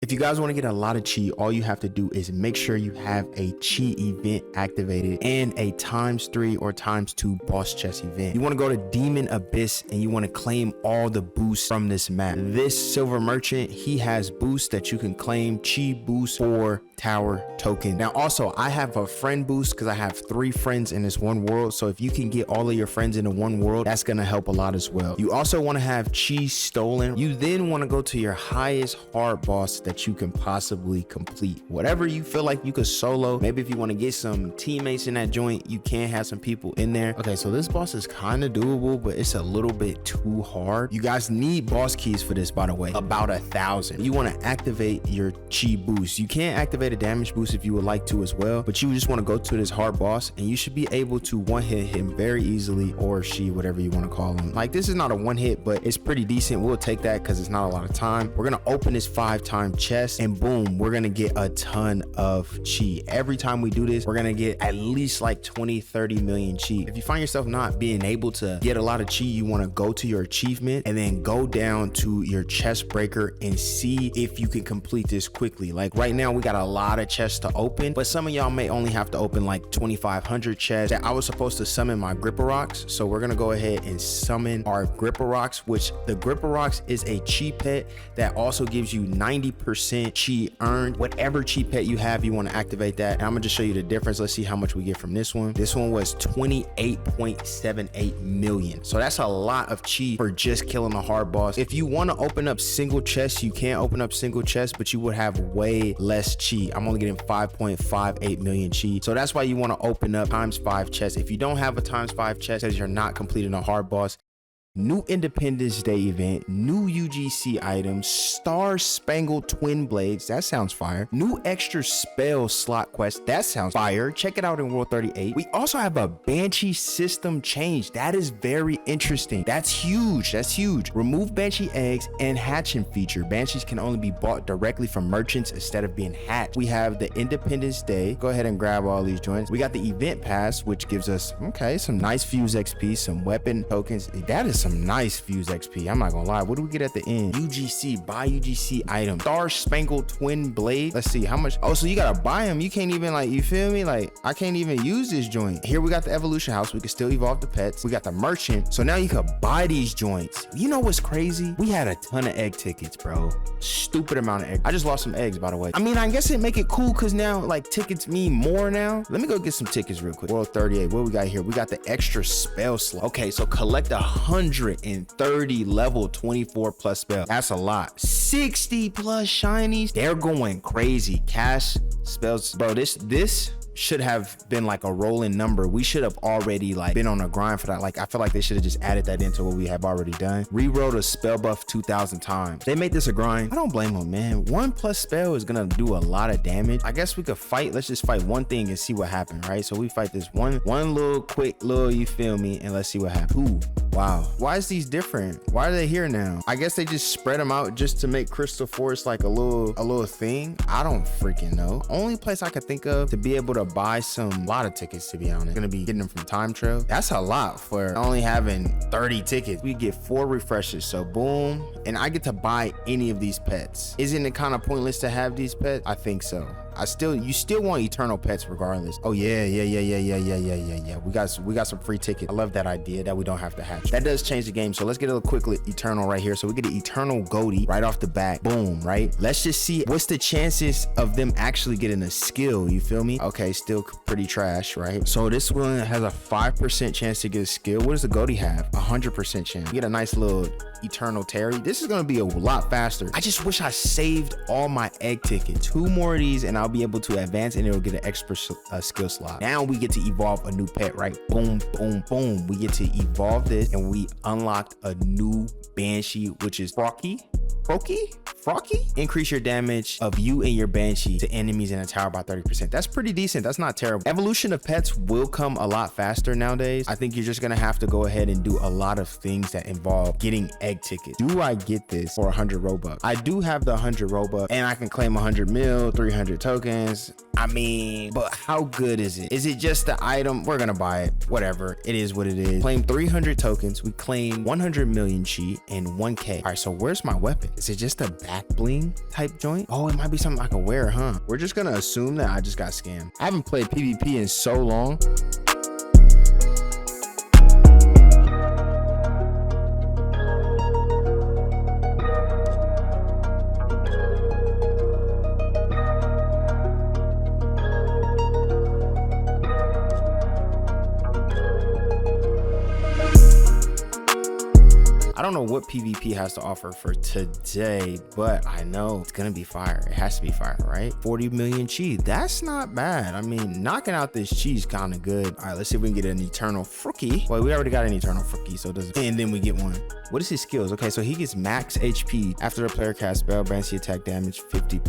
If you guys want to get a lot of chi, all you have to do is make sure you have a chi event activated and a ×3 or ×2 boss chest event. You want to go to Demon Abyss and you want to claim all the boosts from this map. This silver merchant, he has boosts that you can claim, chi boost for tower token. Now also, I have a friend boost because I have 3 friends in this one world. So if you can get all of your friends into one world, that's going to help a lot as well. You also want to have chi stolen. You then want to go to your highest hard boss that you can possibly complete. Whatever you feel like you could solo. Maybe if you want to get some teammates in that joint, you can have some people in there. Okay, so this boss is kind of doable, but it's a little bit too hard. You guys need boss keys for this, by the way, about 1,000. You want to activate your chi boost. You can activate a damage boost if you would like to as well, but you just want to go to this hard boss and you should be able to one hit him very easily, or she, whatever you want to call him. Like, this is not a one hit, but it's pretty decent. We'll take that because it's not a lot of time. We're gonna open this 5-time chest and boom, we're gonna get a ton of chi. Every time we do this, we're gonna get at least like 20-30 million chi. If you find yourself not being able to get a lot of chi, you want to go to your achievement and then go down to your chest breaker and see if you can complete this quickly. Like right now, we got a lot of chests to open, but some of y'all may only have to open like 2,500 chests. I was supposed to summon my gripper rocks, so we're gonna go ahead and summon our gripper rocks, which the gripper rocks is a chi pet that also gives you 90% chi earned. Whatever chi pet you have, you want to activate that, and I'm gonna just show you the difference. Let's see how much we get from this one. This one was 28.78 million, so that's a lot of chi for just killing a hard boss. If you want to open up single chests, you can open up single chests, but you would have way less chi. I'm only getting 5.58 million chi, so that's why you want to open up ×5 chests. If you don't have a ×5 chest because you're not completing a hard boss, new Independence Day event, new UGC items, Star Spangled Twin Blades, that sounds fire. New extra spell slot quest, that sounds fire. Check it out in World 38. We also have a Banshee system change. That is very interesting. That's huge. That's huge. Remove Banshee eggs and hatching feature. Banshees can only be bought directly from merchants instead of being hatched. We have the Independence Day. Go ahead and grab all these joints. We got the event pass, which gives us, okay, some nice fuse XP, some weapon tokens. That is some nice fuse XP. I'm not gonna lie. What do we get at the end? UGC, buy UGC item. Star Spangled Twin Blade. Let's see how much. Oh, so you gotta buy them. You can't even, like, you feel me? Like, I can't even use this joint. Here we got the evolution house. We can still evolve the pets. We got the merchant. So now you can buy these joints. You know what's crazy? We had a ton of egg tickets, bro. Stupid amount of eggs. I just lost some eggs, by the way. I mean, I guess it make it cool because now, like, tickets mean more now. Let me go get some tickets real quick. World 38. What we got here? We got the extra spell slot. Okay, so collect 130 level 24 plus spell. That's a lot. 60 plus shinies. They're going crazy. Cash spells, bro. This should have been like a rolling number. We should have already like been on a grind for that. Like, I feel like they should have just added that into what we have already done. Reroll a spell buff 2,000 times. They made this a grind. I don't blame them, man. 1+ spell is gonna do a lot of damage. I guess we could fight. Let's just fight one thing and see what happens, right? So we fight this one little quick little, you feel me? And let's see what happens. Ooh, wow. Why is these different? Why are they here now? I guess they just spread them out just to make Crystal Forest like a little thing. I don't freaking know. Only place I could think of to be able to buy some lot of tickets, to be honest. Gonna be getting them from Time Trail. That's a lot for only having 30 tickets. We get 4 refreshes, so boom, and I get to buy any of these pets. Isn't it kind of pointless to have these pets? I think so. You still want eternal pets regardless. Oh yeah. We got some free tickets. I love that idea that we don't have to hatch. That does change the game. So let's get a quick eternal right here. So we get an eternal Goldie right off the bat. Boom, right? Let's just see what's the chances of them actually getting a skill. You feel me? Okay, still pretty trash, right? So this one has a 5% chance to get a skill. What does the Goldie have? 100% chance. You get a nice little eternal Terry. This is gonna be a lot faster. I just wish I saved all my egg tickets. 2 more of these and I'll be able to advance and it'll get an extra skill slot. Now we get to evolve a new pet, right? Boom, boom, boom. We get to evolve this and we unlocked a new Banshee, which is Frocky. Increase your damage of you and your Banshee to enemies in a tower by 30%. That's pretty decent. That's not terrible. Evolution of pets will come a lot faster nowadays. I think you're just gonna have to go ahead and do a lot of things that involve getting egg tickets. Do I get this for 100 Robux? I do have the 100 Robux and I can claim 100 mil, 300 tokens. I mean, but how good is it? Is it just the item? We're gonna buy it. Whatever. It is what it is. Claim 300 tokens. We claim 100 million chi and 1K. All right, so where's my weapon? Is it just a back bling type joint? Oh, it might be something I can wear, huh? We're just gonna assume that I just got scammed. I haven't played PvP in so long. I don't know what PvP has to offer for today, but I know it's gonna be fire. It has to be fire, right? 40 million chi, that's not bad. I mean, knocking out this chi is kind of good. All right, let's see if we can get an eternal Fruki. Well, we already got an eternal Fruki, so it doesn't, and then we get one. What is his skills? Okay, so he gets max HP after the player casts spell, Banshees attack damage 50+%.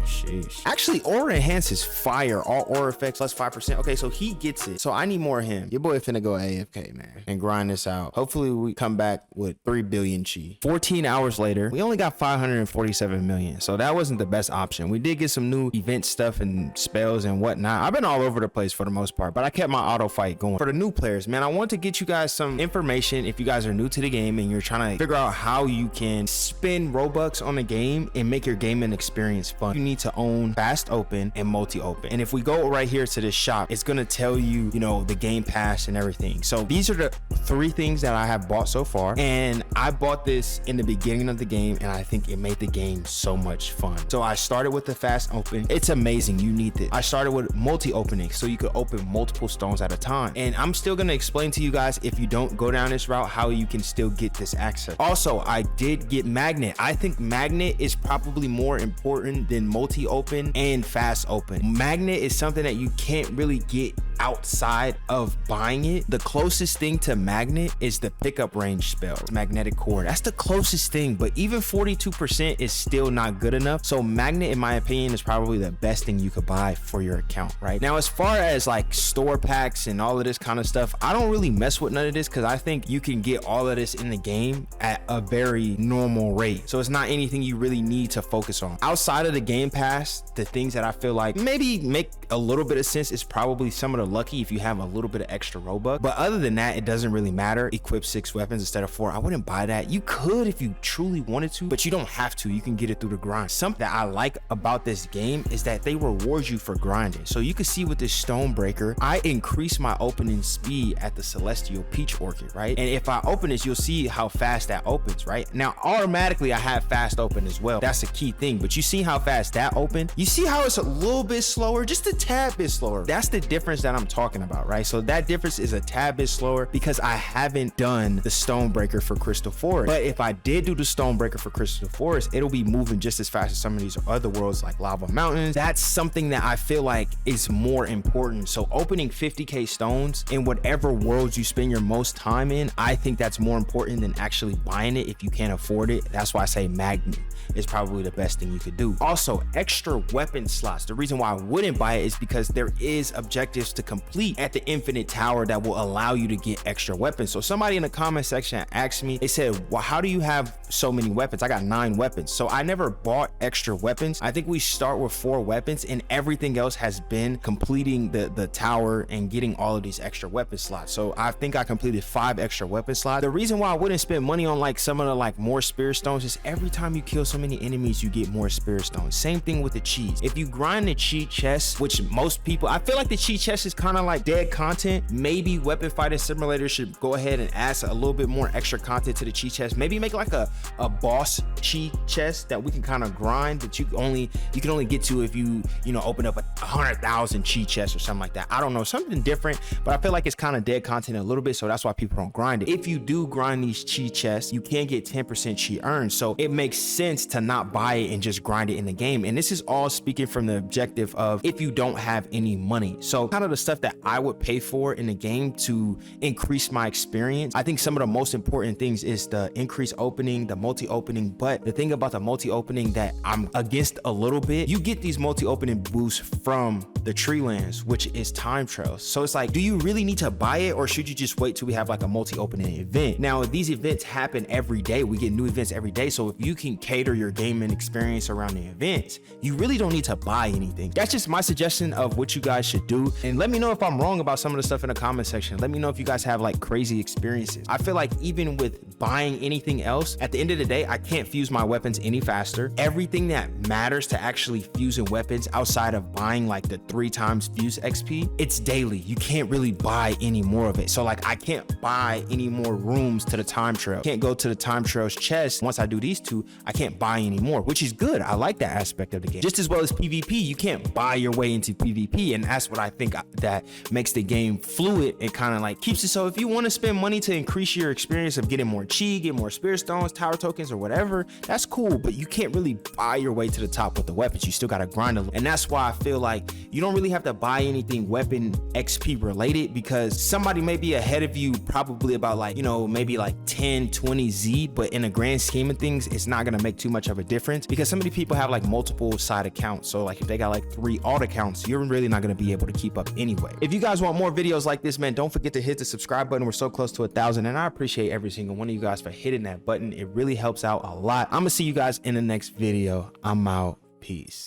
Sheesh. Actually, aura enhances fire, all aura effects plus 5%. Okay, so he gets it. So I need more of him. Your boy finna go AFK, man, and grind this out. Hopefully we come back with 3 billion chi. 14 hours later, we only got 547 million. So that wasn't the best option. We did get some new event stuff and spells and whatnot. I've been all over the place for the most part, but I kept my auto fight going. For the new players, man, I want to get you guys some information if you guys are new to the game and you're trying to figure out how you can spend Robux on the game and make your gaming experience fun. You need to own fast open and multi open. And if we go right here to this shop, it's going to tell you, you know, the game pass and everything. So these are the 3 things that I have bought so far. And I bought this in the beginning of the game and I think it made the game so much fun. So I started with the fast open. It's amazing. You need it. I started with multi opening so you could open multiple stones at a time. And I'm still going to explain to you guys, if you don't go down this route, how you can still get this access. Also, I did get magnet. I think magnet is probably more important than multi open and fast open. Magnet is something that you can't really get outside of buying it. The closest thing to magnet is the pickup range spell, magnetic core. That's the closest thing, but even 42% is still not good enough. So magnet, in my opinion, is probably the best thing you could buy for your account right now. As far as like store packs and all of this kind of stuff, I don't really mess with none of this because I think you can get all of this in the game at a very normal rate. So it's not anything you really need to focus on. Outside of the game pass, the things that I feel like maybe make a little bit of sense is probably some of the lucky if you have a little bit of extra Robux. But other than that, it doesn't really matter. Equip 6 weapons instead of 4. I wouldn't buy that. You could if you truly wanted to, but you don't have to. You can get it through the grind. Something that I like about this game is that they reward you for grinding. So you can see with this Stonebreaker, I increase my opening speed at the Celestial Peach Orchid, right? And if I open this, you'll see how fast that opens, right? Now, automatically I have fast open as well. That's a key thing, but you see how fast that opened? You see how it's a little bit slower, just a tad bit slower. That's the difference that I'm talking about, right? So that difference is a tad bit slower because I haven't done the Stonebreaker for Crystal Forest. But if I did do the Stonebreaker for Crystal Forest, it'll be moving just as fast as some of these other worlds like Lava Mountains. That's something that I feel like is more important. So opening 50k stones in whatever worlds you spend your most time in, I think that's more important than actually buying it if you can't afford it. That's why I say magnet is probably the best thing you could do. Also, extra weapon slots. The reason why I wouldn't buy it is because there is objectives to complete at the Infinite Tower that will allow you to get extra weapons. So somebody in the comment section asked me, they said, well, how do you have so many weapons? I got 9 weapons. So I never bought extra weapons. I think we start with 4 weapons and everything else has been completing the tower and getting all of these extra weapon slots. So I think I completed 5 extra weapon slots. The reason why I wouldn't spend money on like some of the like more spirit stones is every time you kill so many enemies, you get more spirit stones. Same thing with the cheese. If you grind the cheat chest, which most people, I feel like the cheat chest is kind of like dead content. Maybe Weapon Fighting Simulator should go ahead and add a little bit more extra content to the cheat chest. Maybe make like a boss cheat chest that we can kind of grind that you can only get to if you know open up 100,000 cheat chests or something like that. I don't know, something different, but I feel like it's kind of dead content a little bit, so that's why people don't grind it. If you do grind these cheat chests, you can get 10% cheat earned, so it makes sense to not buy it and just grind it in the game. And this is all speaking from the objective of if you don't have any money. So kind of the stuff that I would pay for in the game to increase my experience. I think some of the most important things is the increased opening, the multi-opening. But the thing about the multi-opening that I'm against a little bit, you get these multi-opening boosts from the tree lands, which is time trails. So it's like, do you really need to buy it, or should you just wait till we have like a multi-opening event? Now, these events happen every day. We get new events every day. So if you can cater your gaming experience around the events, you really don't need to buy anything. That's just my suggestion of what you guys should do. And let me know if I'm wrong about some of the stuff in the comment section. Let me know if you guys have like crazy experiences. I feel like even with buying anything else, at the end of the day, I can't fuse my weapons any faster. Everything that matters to actually fusing weapons outside of buying like the 3 times fuse XP, it's daily. You can't really buy any more of it. So like, I can't buy any more rooms to the time trail. Can't go to the time trails chest. Once I do these 2, I can't buy any more, which is good. I like that aspect of the game. Just as well as PvP, you can't buy your way into PvP, and that's what I think that makes the game fluid and kind of like keeps it. So if you want to spend money to increase your experience of getting more chi, get more spirit stones, tower tokens, or whatever, that's cool, but you can't really buy your way to the top with the weapons. You still got to grind a little. And that's why I feel like you don't really have to buy anything weapon XP related, because somebody may be ahead of you probably about like, you know, maybe like 10, 20 Z, but in a grand scheme of things, it's not going to make too much of a difference, because some of these people have like multiple side accounts. So like if they got like 3 alt accounts, you're really not going to be able to keep up anyway. If you guys want more videos like this, man, don't forget to hit the subscribe button. We're so close to 1,000, and I appreciate every single one of you guys for hitting that button. It really helps out a lot. I'm gonna see you guys in the next video. I'm out. Peace.